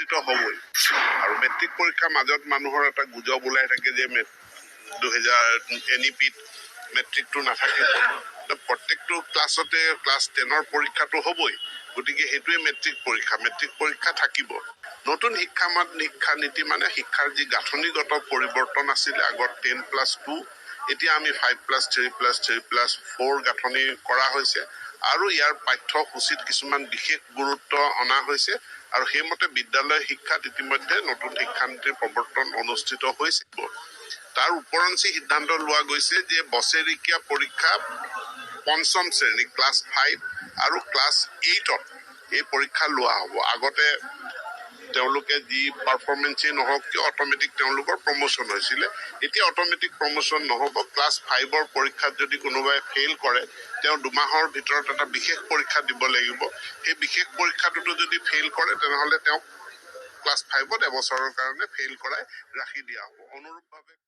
অনুষ্ঠিত হ'বই আৰু মেট্ৰিক পৰীক্ষাৰ মাজত মানুহৰ এটা গুজব ওলাই থাকে যে 2000 NEP-ত মেট্ৰিকটো নাথাকিব প্ৰত্যেকটো ক্লাছতে ক্লাছ 10ৰ পৰীক্ষাটো হ'বই গতিকে সেইটোৱে মেট্ৰিক পৰীক্ষা থাকিব নতুন শিক্ষা নীতি মানে শিক্ষাৰ যি গাঁথনিগত পৰিৱৰ্তন আছিলে আগত 10+2 এতিয়া আমি 5+3+3+4 গাঁথনি কৰা হৈছে আৰু ইয়াৰ পাঠ্যসূচিত কিছুমান বিশেষ গুৰুত্ব অনা হৈছে আৰু সেইমতে বিদ্যালয় শিক্ষাত ইতিমধ্যে নতুন শিক্ষানীতিৰ প্ৰৱৰ্তন অনুষ্ঠিত হৈছে তাৰ উপৰঞ্চি সিদ্ধান্ত লোৱা গৈছে যে বছৰেকীয়া পৰীক্ষা পঞ্চম শ্ৰেণী ক্লাছ 5 আৰু ক্লাছ 8ত এই পৰীক্ষা লোৱা হ'ব আগতে তেওঁলোকে যি পাৰফৰ্মেন্সেই নহওক কিয় অট'মেটিক তেওঁলোকৰ প্ৰমোশ্যন হৈছিলে এতিয়া অট'মেটিক প্ৰমোশ্যন নহ'ব ক্লাছ 5ৰ পৰীক্ষাত যদি কোনোবাই ফেইল কৰে তেওঁ 2 মাহৰ ভিতৰত এটা বিশেষ পৰীক্ষা দিব লাগিব সেই বিশেষ পৰীক্ষাটোতো যদি ফেইল কৰে তেনেহ'লে তেওঁ ক্লাছ 5ত এবছৰৰ কাৰণে ফেইল কৰাই ৰাখি দিয়া হ'ব অনুৰূপভাৱে